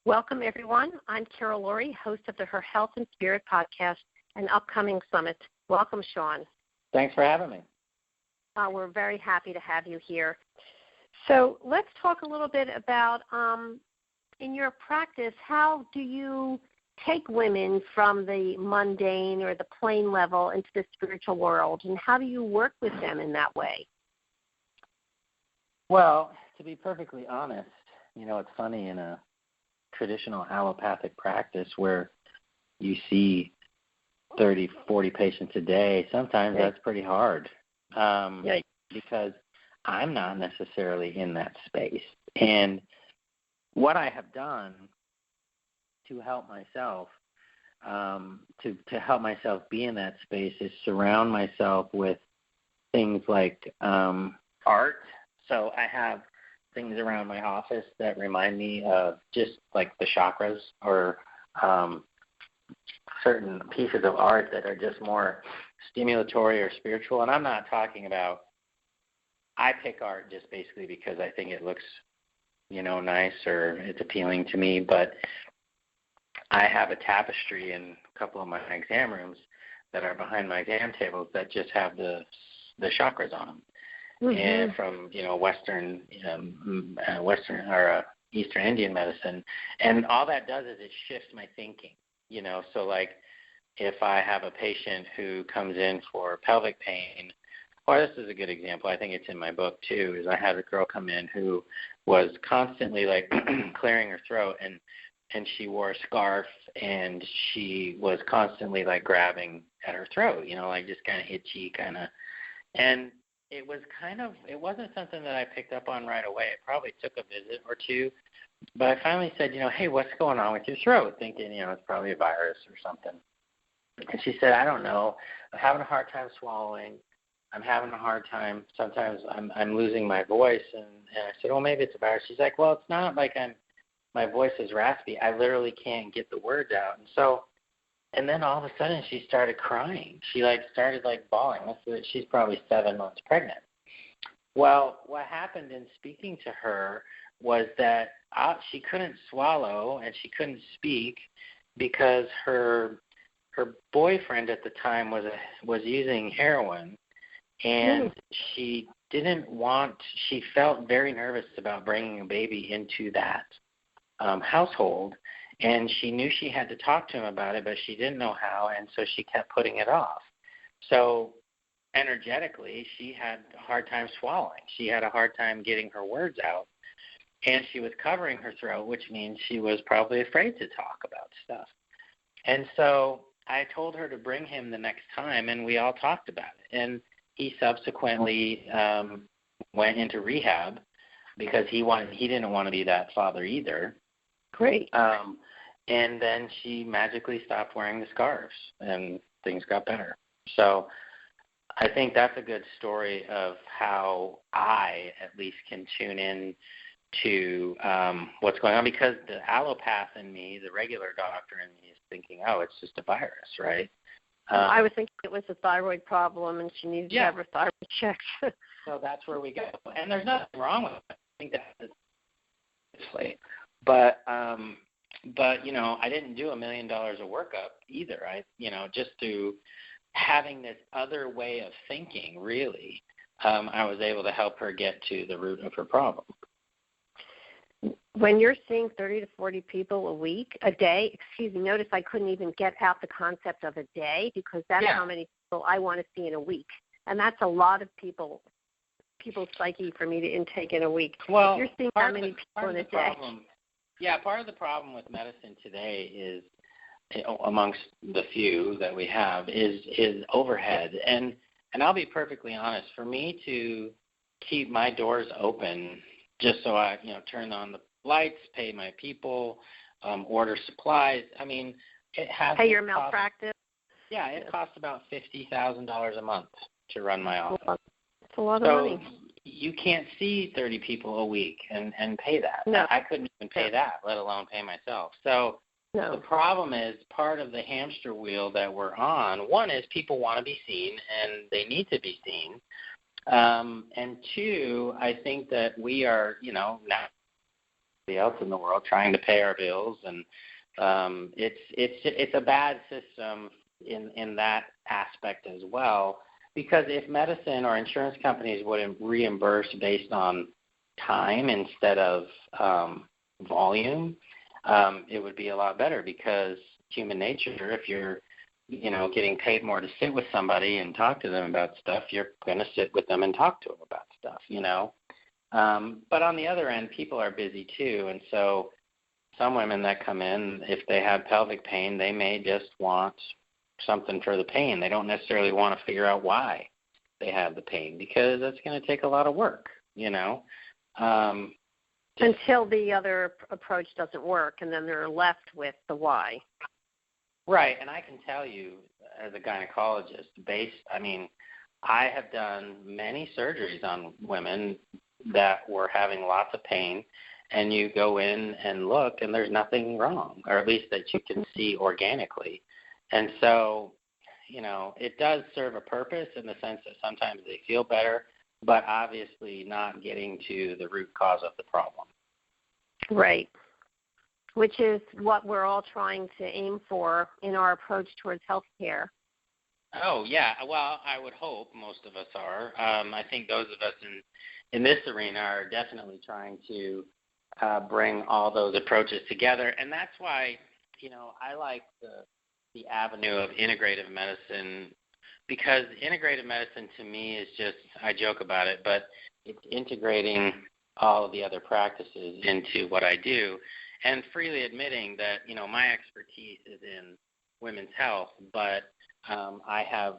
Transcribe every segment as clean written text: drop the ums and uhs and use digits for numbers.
Welcome, everyone. I'm Carol Laurie, host of the Her Health and Spirit podcast and upcoming summit. Welcome, Shawn. Thanks for having me. We're very happy to have you here. So let's talk a little bit about, in your practice, how do you take women from the mundane or the plain level into the spiritual world, and how do you work with them in that way? Well, to be perfectly honest, it's funny in a traditional allopathic practice where you see 30, 40 patients a day, sometimes that's pretty hard because I'm not necessarily in that space. And what I have done to help myself, to help myself be in that space is surround myself with things like art. So I have things around my office that remind me of just like the chakras or certain pieces of art that are just more stimulatory or spiritual. And I'm not talking about, I pick art just basically because I think it looks, nice or it's appealing to me. But I have a tapestry in a couple of my exam rooms that are behind my exam tables that just have the chakras on them. Mm-hmm. And from Western or Eastern Indian medicine, and all that does is it shifts my thinking. So like if I have a patient who comes in for pelvic pain, or this is a good example, I think it's in my book too, is I had a girl come in who was constantly like clearing her throat, and she wore a scarf, and she was constantly like grabbing at her throat, like just kind of itchy and it wasn't something that I picked up on right away. It probably took a visit or two, but I finally said, hey, what's going on with your throat? Thinking, it's probably a virus or something. And she said, I don't know. I'm having a hard time swallowing. I'm having a hard time. Sometimes I'm losing my voice. And I said, well, maybe it's a virus. She's like, well, it's not like my voice is raspy. I literally can't get the words out. And then all of a sudden she started crying. She started bawling. She's probably 7 months pregnant. Well, what happened in speaking to her was that she couldn't swallow and she couldn't speak because her boyfriend at the time was using heroin, and she felt very nervous about bringing a baby into that household. And she knew she had to talk to him about it, but she didn't know how, and so she kept putting it off. So energetically, she had a hard time swallowing. She had a hard time getting her words out, and she was covering her throat, which means she was probably afraid to talk about stuff. And so I told her to bring him the next time, and we all talked about it. And he subsequently went into rehab because he didn't want to be that father either. Great. And then she magically stopped wearing the scarves, and things got better. So I think that's a good story of how I at least can tune in to what's going on, because the allopath in me, the regular doctor in me, is thinking, oh, it's just a virus, right? I was thinking it was a thyroid problem and she needed to have her thyroid checked. So that's where we go. And there's nothing wrong with it. I think that's obviously. But I didn't do $1 million of workup either. Just through having this other way of thinking, really, I was able to help her get to the root of her problem. When you're seeing 30 to 40 people a day, notice I couldn't even get out the concept of a day, because that's how many people I want to see in a week. And that's a lot of people's psyche for me to intake in a week. Well, if you're seeing how many people in a day. Part of the problem with medicine today is, amongst the few that we have, is overhead. And I'll be perfectly honest, for me to keep my doors open just so I, turn on the lights, pay my people, order supplies, it has pay your malpractice. Yeah, it costs about $50,000 a month to run my office. It's a lot of money. You can't see 30 people a week and pay that. No. I couldn't even pay that, let alone pay myself. So the problem is, part of the hamster wheel that we're on, one is people want to be seen, and they need to be seen. And two, I think that we are, now else in the world, trying to pay our bills, and it's a bad system in that aspect as well. Because if medicine or insurance companies would reimburse based on time instead of volume, it would be a lot better. Because human nature, if you're getting paid more to sit with somebody and talk to them about stuff, you're going to sit with them and talk to them about stuff, But on the other end, people are busy too, and so some women that come in, if they have pelvic pain, they may just want something for the pain. They don't necessarily want to figure out why they have the pain, because that's going to take a lot of work, Until the other approach doesn't work, and then they're left with the why. Right, and I can tell you as a gynecologist, I have done many surgeries on women that were having lots of pain, and you go in and look, and there's nothing wrong, or at least that you can see organically. And so, it does serve a purpose in the sense that sometimes they feel better, but obviously not getting to the root cause of the problem. Right, which is what we're all trying to aim for in our approach towards healthcare. Oh, yeah. Well, I would hope most of us are. I think those of us in this arena are definitely trying to bring all those approaches together. And that's why, I like the avenue of integrative medicine, because integrative medicine to me is just, I joke about it, but it's integrating all of the other practices into what I do, and freely admitting that, my expertise is in women's health, but I have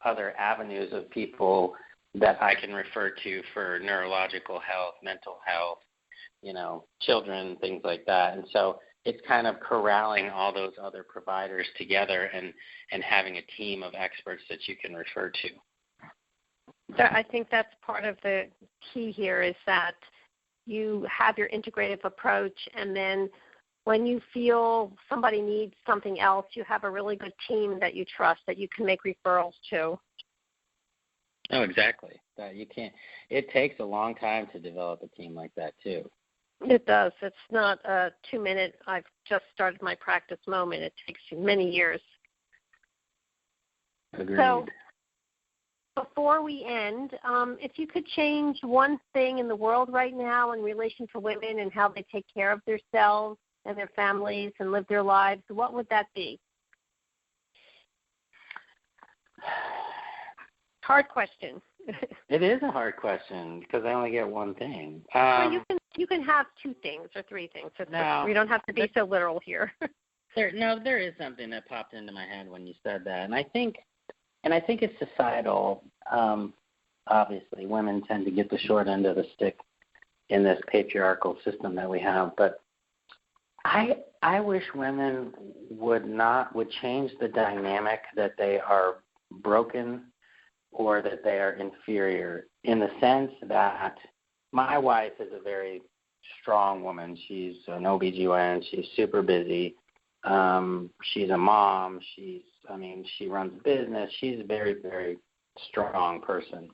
other avenues of people that I can refer to for neurological health, mental health, children, things like that. And so it's kind of corralling all those other providers together and having a team of experts that you can refer to. I think that's part of the key here, is that you have your integrative approach, and then when you feel somebody needs something else, you have a really good team that you trust, that you can make referrals to. Oh, exactly. It takes a long time to develop a team like that too. It does. It's not a 2-minute, I've just started my practice moment. It takes many years. Agreed. So before we end, if you could change one thing in the world right now in relation to women and how they take care of themselves and their families and live their lives, what would that be? Hard question. It is a hard question because I only get one thing. Well, you can have 2 things or 3 things. No, we don't have to be so literal here. There is something that popped into my head when you said that, and I think it's societal. Obviously, women tend to get the short end of the stick in this patriarchal system that we have, but I wish women would change the dynamic that they are broken or that they are inferior, in the sense that my wife is a very strong woman. She's an OBGYN. She's super busy. She's a mom. She runs a business. She's a very, very strong person.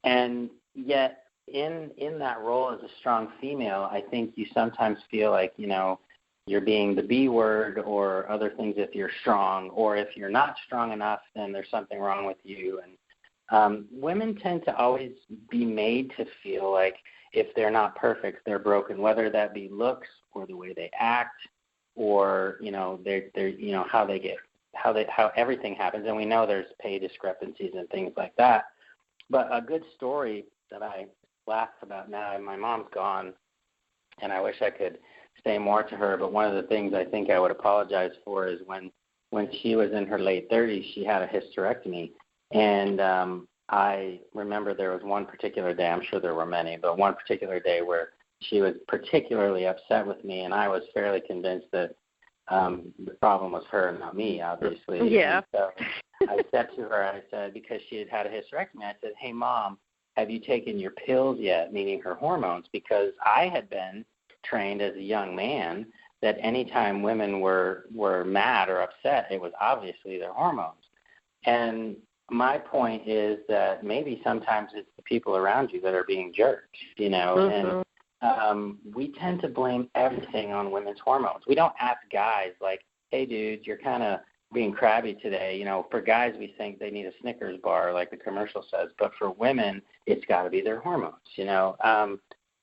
And yet in that role as a strong female, I think you sometimes feel like, you're being the B word or other things if you're strong, or if you're not strong enough, then there's something wrong with you. And women tend to always be made to feel like if they're not perfect, they're broken, whether that be looks or the way they act, or how everything happens. And we know there's pay discrepancies and things like that. But a good story that I laugh about now, my mom's gone, and I wish I could say more to her, but one of the things I think I would apologize for is when she was in her late 30s, she had a hysterectomy. And I remember there was one particular day, I'm sure there were many, but one particular day where she was particularly upset with me, and I was fairly convinced that the problem was her and not me, obviously. Yeah. And so I said to her, I said, because she had a hysterectomy, I said, "Hey, Mom, have you taken your pills yet?" Meaning her hormones, because I had been trained as a young man that anytime women were mad or upset, it was obviously their hormones. And my point is that maybe sometimes it's the people around you that are being jerks, Mm-hmm. we tend to blame everything on women's hormones. We don't ask guys like, hey, dude, you're kind of being crabby today. You know, for guys, we think they need a Snickers bar like the commercial says, but for women, it's got to be their hormones, you know.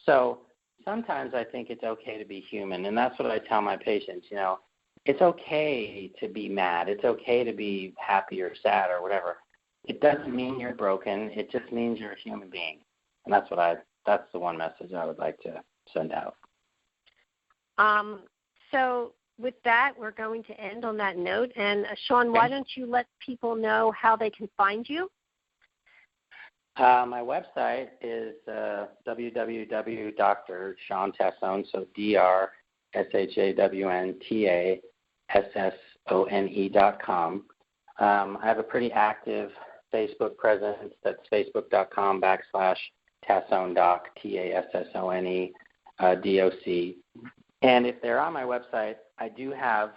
So sometimes I think it's okay to be human, and that's what I tell my patients, you know. It's okay to be mad. It's okay to be happy or sad or whatever. It doesn't mean you're broken. It just means you're a human being. And that's the one message I would like to send out. So with that, we're going to end on that note. And Shawn, why don't you let people know how they can find you? My website is www.Dr. Shawn Tassone, so DrShawnTassone.com. I have a pretty active Facebook presence. That's facebook.com/TassoneDoc, TASSONE, DOC. And if they're on my website, I do have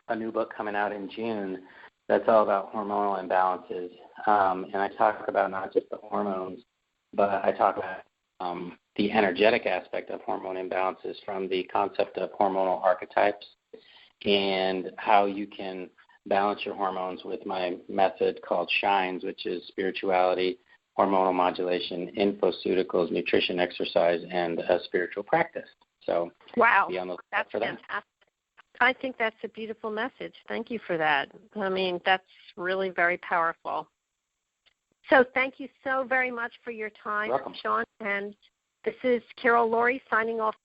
a new book coming out in June that's all about hormonal imbalances. And I talk about not just the hormones, but I talk about the energetic aspect of hormone imbalances from the concept of hormonal archetypes and how you can balance your hormones with my method called SHINES, which is spirituality, hormonal modulation, infoceuticals, nutrition, exercise, and a spiritual practice. So wow, be on the lookout that's for that. fantastic. I think that's a beautiful message. Thank you for that. I mean, that's really very powerful. So thank you so very much for your time, Welcome. Shawn. And this is Carol Laurie signing off